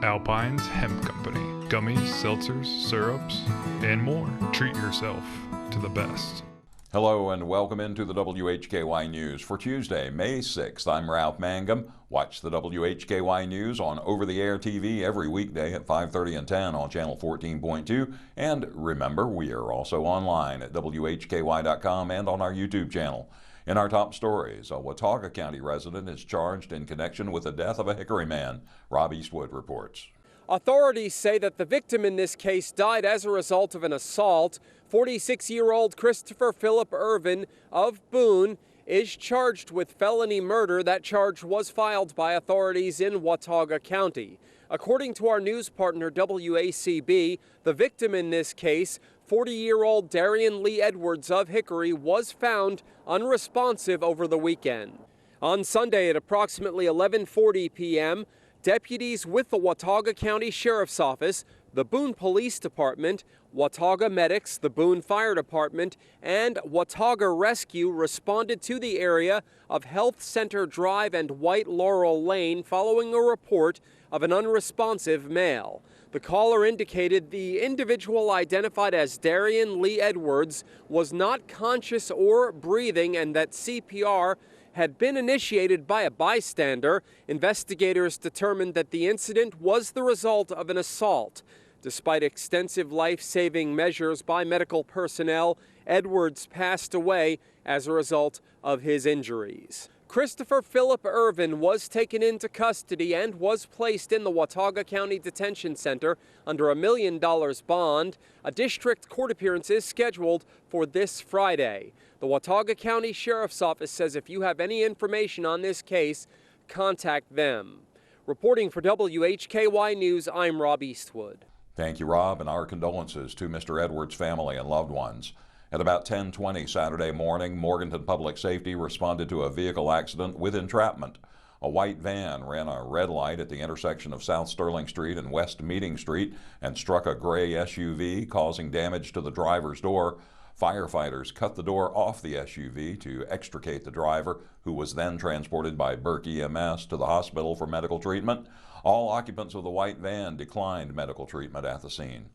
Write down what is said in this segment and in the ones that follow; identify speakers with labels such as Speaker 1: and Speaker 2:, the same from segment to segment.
Speaker 1: Alpine's Hemp Company. Gummies, seltzers, syrups, and more. Treat yourself to the best.
Speaker 2: Hello and welcome into the WHKY News for Tuesday, May 6th. I'm Ralph Mangum. Watch the WHKY News on over-the-air TV every weekday at 5:30 and 10 on channel 14.2. And remember, we are also online at WHKY.com and on our YouTube channel. In our top stories, a Watauga County resident is charged in connection with the death of a Hickory man. Rob Eastwood reports.
Speaker 3: Authorities say that the victim in this case died as a result of an assault. 46-year-old Christopher Philip Irvin of Boone is charged with felony murder. That charge was filed by authorities in Watauga County. According to our news partner WACB, the victim in this case, 40-year-old Darian Lee Edwards of Hickory, was found unresponsive over the weekend. On Sunday at approximately 11:40 p.m., deputies with the Watauga County Sheriff's Office, the Boone Police Department, Watauga Medics, the Boone Fire Department, and Watauga Rescue responded to the area of Health Center Drive and White Laurel Lane following a report of an unresponsive male. The caller indicated the individual identified as Darian Lee Edwards was not conscious or breathing and that CPR had been initiated by a bystander. Investigators determined that the incident was the result of an assault. Despite extensive life-saving measures by medical personnel, Edwards passed away as a result of his injuries. Christopher Philip Irvin was taken into custody and was placed in the Watauga County Detention Center under a $1 million bond. A district court appearance is scheduled for this Friday. The Watauga County Sheriff's Office says if you have any information on this case, contact them. Reporting for WHKY News, I'm Rob Eastwood.
Speaker 2: Thank you, Rob, and our condolences to Mr. Edwards' family and loved ones. At about 10:20 Saturday morning, Morganton Public Safety responded to a vehicle accident with entrapment. A white van ran a red light at the intersection of South Sterling Street and West Meeting Street and struck a gray SUV, causing damage to the driver's door. Firefighters cut the door off the SUV to extricate the driver, who was then transported by Burke EMS to the hospital for medical treatment. All occupants of the white van declined medical treatment at the scene.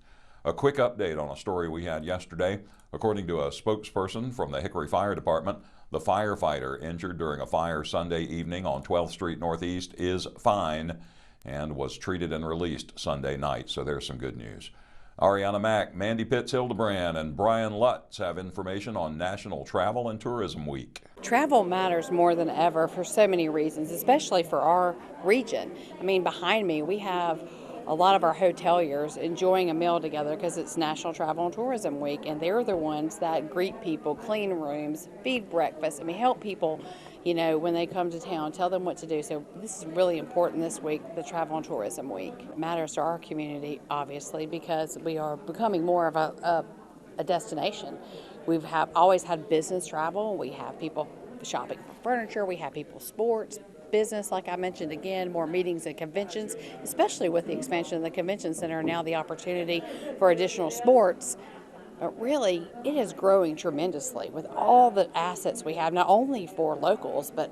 Speaker 2: A quick update on a story we had yesterday. According to a spokesperson from the Hickory Fire Department, the firefighter injured during a fire Sunday evening on 12th Street Northeast is fine and was treated and released Sunday night, so there's some good news. Arianna, Mack, Mandy, Hildebrand, and Brian Lutz have information on National Travel and Tourism Week.
Speaker 4: Travel matters more than ever for so many reasons, especially for our region. I mean, behind me we have a lot of our hoteliers enjoying a meal together because it's National Travel and Tourism Week, and they're the ones that greet people, clean rooms, feed breakfast. I mean, help people, when they come to town, tell them what to do. So this is really important this week, the Travel and Tourism Week. It matters to our community, obviously, because we are becoming more of a destination. We've always had business travel. We have people shopping for furniture. We have people sports, business, like I mentioned again, more meetings and conventions, especially with the expansion of the convention center, now the opportunity for additional sports. But really, it is growing tremendously with all the assets we have, not only for locals, but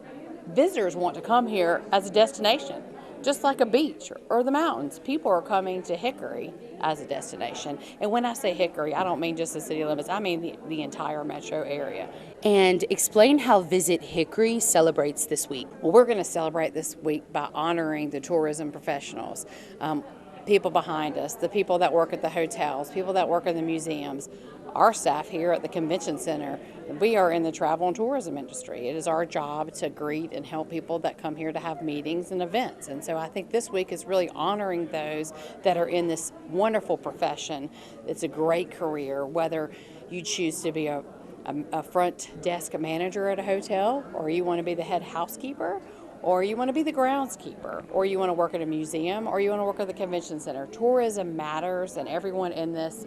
Speaker 4: visitors want to come here as a destination, just like a beach or the mountains. People are coming to Hickory as a destination. And when I say Hickory, I don't mean just the city limits, I mean the entire metro area.
Speaker 5: And explain how Visit Hickory celebrates this week.
Speaker 4: Well, we're going to celebrate this week by honoring the tourism professionals, people behind us, the people that work at the hotels, people that work in the museums, our staff here at the convention center. We are in the travel and tourism industry. It is our job to greet and help people that come here to have meetings and events. And so I think this week is really honoring those that are in this wonderful profession. It's a great career, whether you choose to be a front desk manager at a hotel, or you want to be the head housekeeper, or you want to be the groundskeeper, or you want to work at a museum, or you want to work at the convention center. Tourism matters, and everyone in this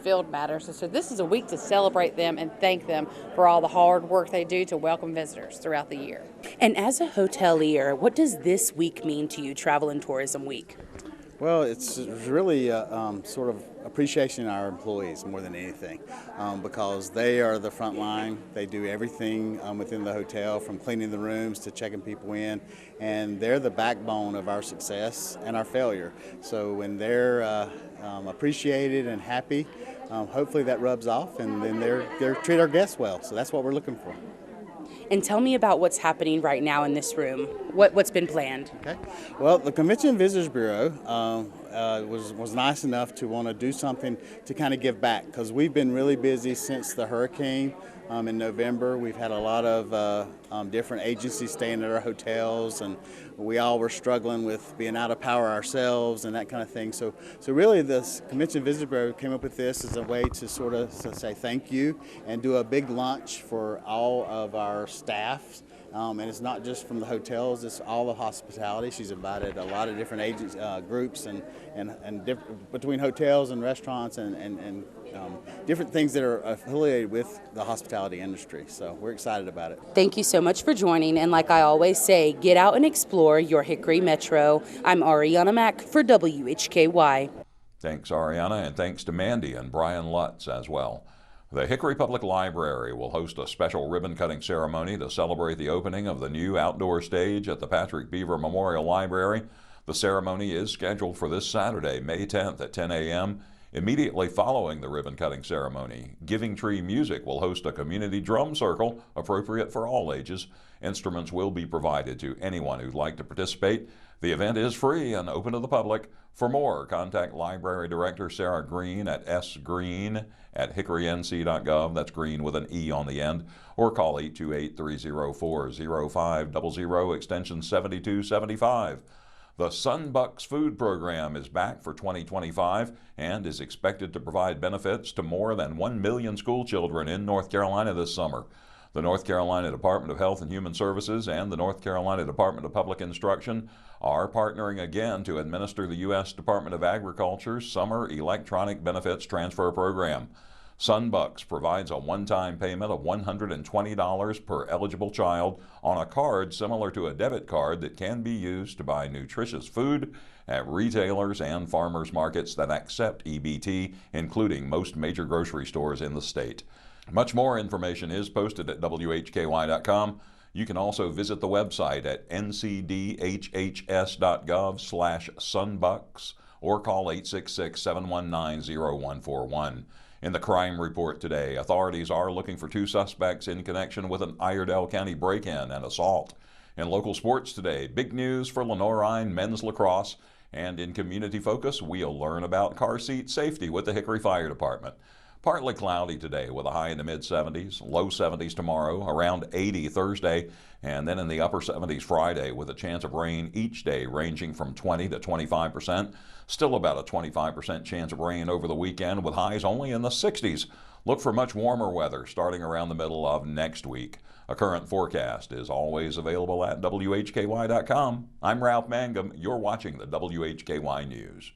Speaker 4: field matters. So this is a week to celebrate them and thank them for all the hard work they do to welcome visitors throughout the year.
Speaker 5: And as a hotelier, what does this week mean to you, Travel and Tourism Week?
Speaker 6: Well, it's really sort of appreciation of our employees more than anything, because they are the front line. They do everything within the hotel, from cleaning the rooms to checking people in, and they're the backbone of our success and our failure. So when they're appreciated and happy, hopefully that rubs off, and then they treat our guests well. So that's what we're looking for.
Speaker 5: And tell me about what's happening right now in this room. What's been planned?
Speaker 6: Okay. Well, the Convention and Visitors Bureau was nice enough to want to do something to kind of give back, because we've been really busy since the hurricane in November. We've had a lot of different agencies staying at our hotels, and we all were struggling with being out of power ourselves and that kind of thing. So really, this Convention and Visitors Bureau came up with this as a way to sort of say thank you and do a big lunch for all of our staff. And it's not just from the hotels, it's all the hospitality. She's invited a lot of different agents, groups and between hotels and restaurants and different things that are affiliated with the hospitality industry. So we're excited about it.
Speaker 5: Thank you so much for joining. And like I always say, get out and explore your Hickory Metro. I'm Arianna Mack for WHKY.
Speaker 2: Thanks, Arianna, and thanks to Mandy and Brian Lutz as well. The Hickory Public Library will host a special ribbon-cutting ceremony to celebrate the opening of the new outdoor stage at the Patrick Beaver Memorial Library. The ceremony is scheduled for this Saturday, May 10th at 10 a.m. Immediately following the ribbon-cutting ceremony, Giving Tree Music will host a community drum circle appropriate for all ages. Instruments will be provided to anyone who'd like to participate. The event is free and open to the public. For more, contact Library Director Sarah Green at sgreen@hickorync.gov. That's Green with an E on the end. Or call 828-304-0500, extension 7275. The Sunbucks Food Program is back for 2025 and is expected to provide benefits to more than 1 million school children in North Carolina this summer. The North Carolina Department of Health and Human Services and the North Carolina Department of Public Instruction are partnering again to administer the U.S. Department of Agriculture's Summer Electronic Benefits Transfer Program. Sunbucks provides a one-time payment of $120 per eligible child on a card similar to a debit card that can be used to buy nutritious food at retailers and farmers markets that accept EBT, including most major grocery stores in the state. Much more information is posted at WHKY.com. You can also visit the website at ncdhhs.gov/sunbucks or call 866-719-0141. In the crime report today, authorities are looking for 2 suspects in connection with an Iredell County break-in and assault. In local sports today, big news for Lenorine men's lacrosse. And in community focus, we'll learn about car seat safety with the Hickory Fire Department. Partly cloudy today with a high in the mid-70s, low 70s tomorrow, around 80 Thursday, and then in the upper 70s Friday with a chance of rain each day ranging from 20 to 25%. Still about a 25% chance of rain over the weekend with highs only in the 60s. Look for much warmer weather starting around the middle of next week. A current forecast is always available at WHKY.com. I'm Ralph Mangum. You're watching the WHKY News.